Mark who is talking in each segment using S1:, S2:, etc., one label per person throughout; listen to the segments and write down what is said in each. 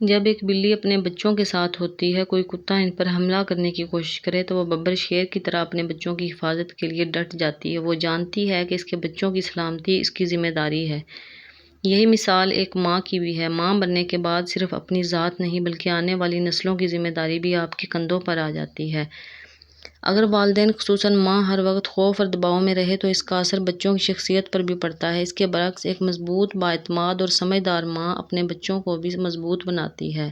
S1: جب ایک بلی اپنے بچوں کے ساتھ ہوتی ہے، کوئی کتا ان پر حملہ کرنے کی کوشش کرے تو وہ ببر شیر کی طرح اپنے بچوں کی حفاظت کے لیے ڈٹ جاتی ہے۔ وہ جانتی ہے کہ اس کے بچوں کی سلامتی اس کی ذمہ داری ہے۔ یہی مثال ایک ماں کی بھی ہے۔ ماں بننے کے بعد صرف اپنی ذات نہیں بلکہ آنے والی نسلوں کی ذمہ داری بھی آپ کے کندھوں پر آ جاتی ہے۔ اگر والدین خصوصاً ماں ہر وقت خوف اور دباؤ میں رہے تو اس کا اثر بچوں کی شخصیت پر بھی پڑتا ہے۔ اس کے برعکس ایک مضبوط، بااعتماد اور سمجھدار ماں اپنے بچوں کو بھی مضبوط بناتی ہے۔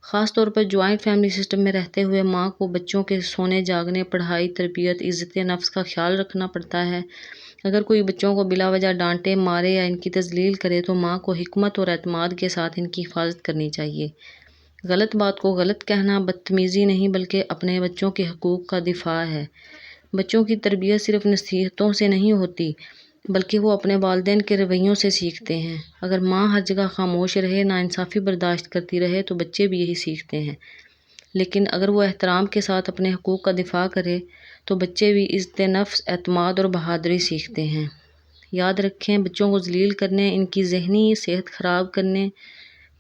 S1: خاص طور پر جوائنٹ فیملی سسٹم میں رہتے ہوئے ماں کو بچوں کے سونے جاگنے، پڑھائی، تربیت، عزت نفس کا خیال رکھنا پڑتا ہے۔ اگر کوئی بچوں کو بلا وجہ ڈانٹے، مارے یا ان کی تذلیل کرے تو ماں کو حکمت اور اعتماد کے ساتھ ان کی حفاظت کرنی چاہیے۔ غلط بات کو غلط کہنا بدتمیزی نہیں بلکہ اپنے بچوں کے حقوق کا دفاع ہے۔ بچوں کی تربیت صرف نصیحتوں سے نہیں ہوتی بلکہ وہ اپنے والدین کے رویوں سے سیکھتے ہیں۔ اگر ماں ہر جگہ خاموش رہے، ناانصافی برداشت کرتی رہے تو بچے بھی یہی سیکھتے ہیں۔ لیکن اگر وہ احترام کے ساتھ اپنے حقوق کا دفاع کرے تو بچے بھی عزت نفس، اعتماد اور بہادری سیکھتے ہیں۔ یاد رکھیں، بچوں کو ذلیل کرنے، ان کی ذہنی صحت خراب کرنے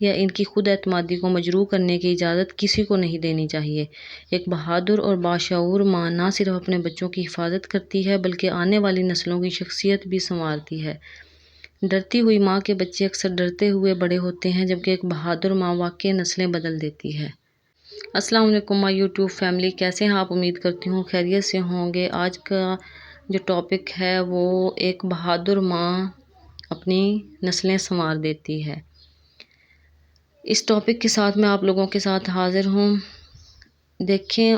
S1: یا ان کی خود اعتمادی کو مجروح کرنے کی اجازت کسی کو نہیں دینی چاہیے۔ ایک بہادر اور باشعور ماں نہ صرف اپنے بچوں کی حفاظت کرتی ہے بلکہ آنے والی نسلوں کی شخصیت بھی سنوارتی ہے۔ ڈرتی ہوئی ماں کے بچے اکثر ڈرتے ہوئے بڑے ہوتے ہیں جبکہ ایک بہادر ماں واقعی نسلیں بدل دیتی ہے۔ السلام علیکم مائی یوٹیوب فیملی، کیسے ہیں آپ؟ امید کرتی ہوں خیریت سے ہوں گے۔ آج کا جو ٹاپک ہے وہ ایک بہادر ماں اپنی نسلیں سنوار دیتی ہے۔ اس ٹاپک کے ساتھ میں آپ لوگوں کے ساتھ حاضر ہوں۔ دیکھیں،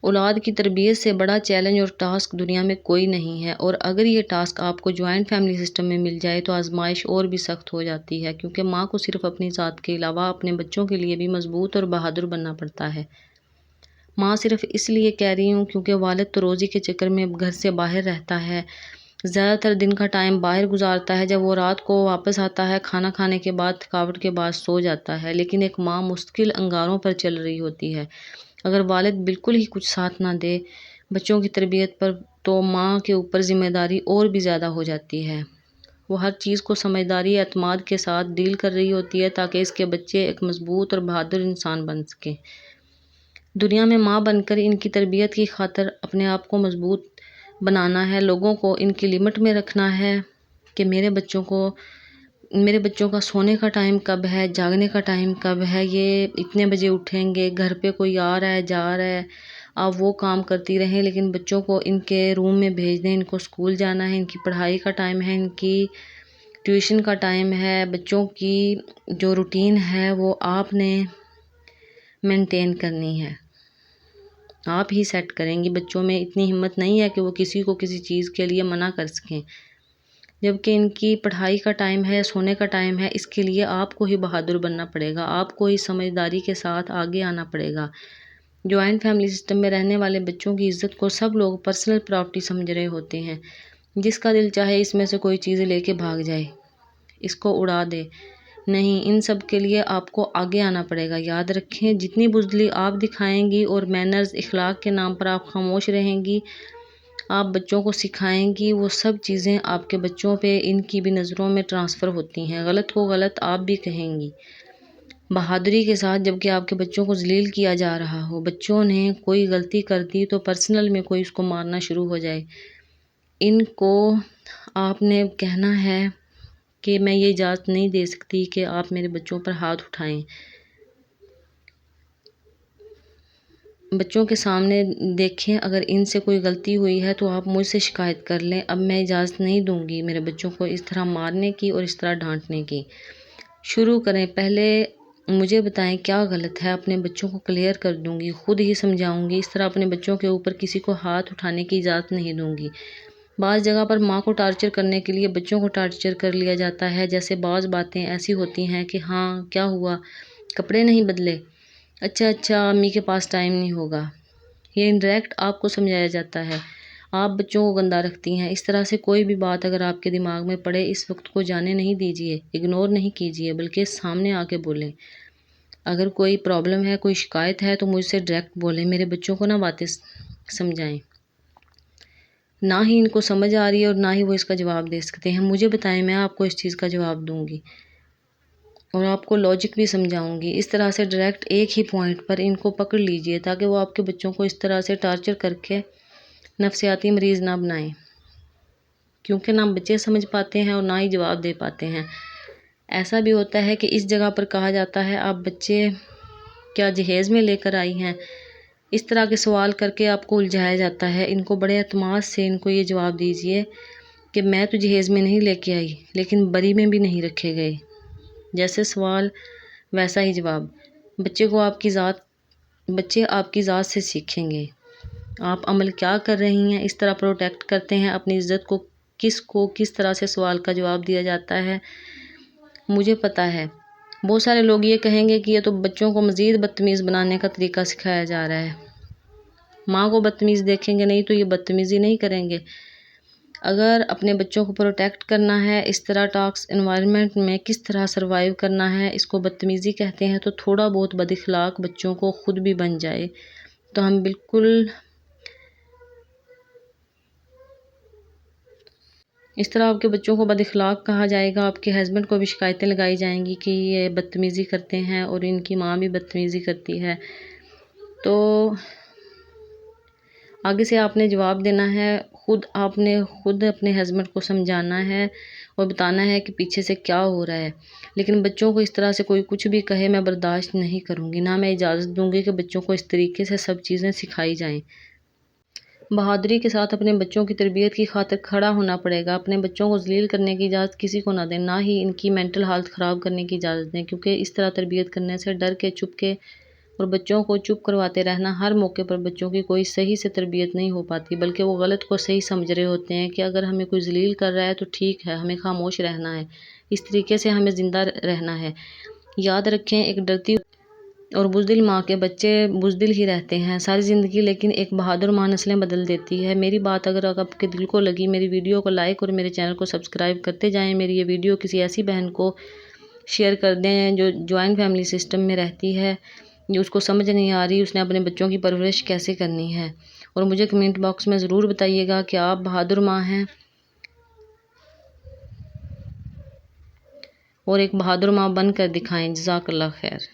S1: اولاد کی تربیت سے بڑا چیلنج اور ٹاسک دنیا میں کوئی نہیں ہے، اور اگر یہ ٹاسک آپ کو جوائنٹ فیملی سسٹم میں مل جائے تو آزمائش اور بھی سخت ہو جاتی ہے، کیونکہ ماں کو صرف اپنی ذات کے علاوہ اپنے بچوں کے لیے بھی مضبوط اور بہادر بننا پڑتا ہے۔ ماں صرف اس لیے کہہ رہی ہوں کیونکہ والد تو روزی کے چکر میں گھر سے باہر رہتا ہے، زیادہ تر دن کا ٹائم باہر گزارتا ہے۔ جب وہ رات کو واپس آتا ہے، کھانا کھانے کے بعد تھکاوٹ کے بعد سو جاتا ہے، لیکن ایک ماں مستقل انگاروں پر چل رہی ہوتی ہے۔ اگر والد بالکل ہی کچھ ساتھ نہ دے بچوں کی تربیت پر تو ماں کے اوپر ذمہ داری اور بھی زیادہ ہو جاتی ہے۔ وہ ہر چیز کو سمجھداری، اعتماد کے ساتھ ڈیل کر رہی ہوتی ہے تاکہ اس کے بچے ایک مضبوط اور بہادر انسان بن سکیں۔ دنیا میں ماں بن کر ان کی تربیت کی خاطر اپنے آپ کو مضبوط بنانا ہے، لوگوں کو ان کی لمٹ میں رکھنا ہے کہ میرے بچوں کا سونے کا ٹائم کب ہے، جاگنے کا ٹائم کب ہے، یہ اتنے بجے اٹھیں گے، گھر پہ کوئی آ رہا ہے جا رہا ہے، آپ وہ کام کرتی رہیں لیکن بچوں کو ان کے روم میں بھیج دیں، ان کو اسکول جانا ہے، ان کی پڑھائی کا ٹائم ہے، ان کی ٹیوشن کا ٹائم ہے۔ بچوں کی جو روٹین ہے وہ آپ نے مینٹین کرنی ہے، آپ ہی سیٹ کریں گی۔ بچوں میں اتنی ہمت نہیں ہے کہ وہ کسی کو کسی چیز کے لیے منع کر سکیں، جبکہ ان کی پڑھائی کا ٹائم ہے، سونے کا ٹائم ہے، اس کے لیے آپ کو ہی بہادر بننا پڑے گا، آپ کو ہی سمجھداری کے ساتھ آگے آنا پڑے گا۔ جوائنٹ فیملی سسٹم میں رہنے والے بچوں کی عزت کو سب لوگ پرسنل پراپرٹی سمجھ رہے ہوتے ہیں، جس کا دل چاہے اس میں سے کوئی چیز لے کے بھاگ جائے، اس کو اڑا دے۔ نہیں، ان سب کے لیے آپ کو آگے آنا پڑے گا۔ یاد رکھیں، جتنی بزدلی آپ دکھائیں گی اور مینرز، اخلاق کے نام پر آپ خاموش رہیں گی، آپ بچوں کو سکھائیں گی، وہ سب چیزیں آپ کے بچوں پہ ان کی بھی نظروں میں ٹرانسفر ہوتی ہیں۔ غلط کو غلط آپ بھی کہیں گی بہادری کے ساتھ، جبکہ آپ کے بچوں کو ذلیل کیا جا رہا ہو۔ بچوں نے کوئی غلطی کر دی تو پرسنل میں کوئی اس کو مارنا شروع ہو جائے، ان کو آپ نے کہنا ہے کہ میں یہ اجازت نہیں دے سکتی کہ آپ میرے بچوں پر ہاتھ اٹھائیں۔ بچوں کے سامنے دیکھیں، اگر ان سے کوئی غلطی ہوئی ہے تو آپ مجھ سے شکایت کر لیں، اب میں اجازت نہیں دوں گی میرے بچوں کو اس طرح مارنے کی اور اس طرح ڈانٹنے کی۔ شروع کریں، پہلے مجھے بتائیں کیا غلط ہے، اپنے بچوں کو کلیئر کر دوں گی، خود ہی سمجھاؤں گی۔ اس طرح اپنے بچوں کے اوپر کسی کو ہاتھ اٹھانے کی اجازت نہیں دوں گی۔ بعض جگہ پر ماں کو ٹارچر کرنے کے لیے بچوں کو ٹارچر کر لیا جاتا ہے، جیسے بعض باتیں ایسی ہوتی ہیں کہ ہاں کیا ہوا، کپڑے نہیں بدلے، اچھا امی کے پاس ٹائم نہیں ہوگا۔ یہ انڈائریکٹ آپ کو سمجھایا جاتا ہے، آپ بچوں کو گندا رکھتی ہیں۔ اس طرح سے کوئی بھی بات اگر آپ کے دماغ میں پڑے، اس وقت کو جانے نہیں دیجیے، اگنور نہیں کیجیے، بلکہ سامنے آ کے بولیں۔ اگر کوئی پرابلم ہے، کوئی شکایت ہے تو مجھ سے ڈائریکٹ بولیں، میرے بچوں کو نہ باتیں سمجھائیں۔ نہ ہی ان کو سمجھ آ رہی ہے اور نہ ہی وہ اس کا جواب دے سکتے ہیں، مجھے بتائیں، میں آپ کو اس چیز کا جواب دوں گی۔ اور آپ کو لاجک بھی سمجھاؤں گی۔ اس طرح سے ڈائریکٹ ایک ہی پوائنٹ پر ان کو پکڑ لیجئے تاکہ وہ آپ کے بچوں کو اس طرح سے ٹارچر کر کے نفسیاتی مریض نہ بنائیں، کیونکہ نہ بچے سمجھ پاتے ہیں اور نہ ہی جواب دے پاتے ہیں۔ ایسا بھی ہوتا ہے کہ اس جگہ پر کہا جاتا ہے آپ بچے کیا جہیز میں لے کر آئی ہیں؟ اس طرح کے سوال کر کے آپ کو الجھایا جاتا ہے۔ ان کو بڑے اعتماد سے ان کو یہ جواب دیجئے کہ میں تو جہیز میں نہیں لے کے آئی، لیکن بری میں بھی نہیں رکھے گئے۔ جیسے سوال ویسا ہی جواب۔ بچے آپ کی ذات سے سیکھیں گے۔ آپ عمل کیا کر رہی ہیں، اس طرح پروٹیکٹ کرتے ہیں اپنی عزت کو کس طرح سے سوال کا جواب دیا جاتا ہے۔ مجھے پتہ ہے بہت سارے لوگ یہ کہیں گے کہ یہ تو بچوں کو مزید بدتمیز بنانے کا طریقہ سکھایا جا رہا ہے۔ ماں کو بدتمیز دیکھیں گے نہیں تو یہ بدتمیزی نہیں کریں گے۔ اگر اپنے بچوں کو پروٹیکٹ کرنا ہے، اس طرح ٹاکسک انوائرمنٹ میں کس طرح سروائیو کرنا ہے، اس کو بدتمیزی کہتے ہیں، تو تھوڑا بہت بد اخلاق بچوں کو خود بھی بن جائے تو ہم بالکل اس طرح آپ کے بچوں کو بد اخلاق کہا جائے گا، آپ کے ہسبینڈ کو بھی شکایتیں لگائی جائیں گی کہ یہ بدتمیزی کرتے ہیں اور ان کی ماں بھی بدتمیزی کرتی ہے۔ تو آگے سے آپ نے جواب دینا ہے، آپ نے خود اپنے ہسبینڈ کو سمجھانا ہے اور بتانا ہے کہ پیچھے سے کیا ہو رہا ہے۔ لیکن بچوں کو اس طرح سے کوئی کچھ بھی کہے میں برداشت نہیں کروں گی، نہ میں اجازت دوں گی کہ بچوں کو اس طریقے سے سب چیزیں سکھائی جائیں۔ بہادری کے ساتھ اپنے بچوں کی تربیت کی خاطر کھڑا ہونا پڑے گا۔ اپنے بچوں کو ذلیل کرنے کی اجازت کسی کو نہ دیں، نہ ہی ان کی مینٹل ہیلتھ خراب کرنے کی اجازت دیں، کیونکہ اس طرح تربیت کرنے سے ڈر کے، چھپ کے اور بچوں کو چپ کرواتے رہنا، ہر موقع پر بچوں کی کوئی صحیح سے تربیت نہیں ہو پاتی، بلکہ وہ غلط کو صحیح سمجھ رہے ہوتے ہیں کہ اگر ہمیں کوئی ذلیل کر رہا ہے تو ٹھیک ہے، ہمیں خاموش رہنا ہے، اس طریقے سے ہمیں زندہ رہنا ہے۔ یاد رکھیں، ایک ڈرتی اور بزدل ماں کے بچے بزدل ہی رہتے ہیں ساری زندگی، لیکن ایک بہادر ماں نسلیں بدل دیتی ہے۔ میری بات اگر آپ کے دل کو لگی، میری ویڈیو کو لائک اور میرے چینل کو سبسکرائب کرتے جائیں۔ میری یہ ویڈیو کسی ایسی بہن کو شیئر کر دیں جو جوائنٹ فیملی سسٹم میں رہتی ہے، جو اس کو سمجھ نہیں آ رہی اس نے اپنے بچوں کی پرورش کیسے کرنی ہے۔ اور مجھے کمنٹ باکس میں ضرور بتائیے گا کہ آپ بہادر ماں ہیں اور ایک بہادر ماں بن کر دکھائیں۔ جزاک اللہ خیر۔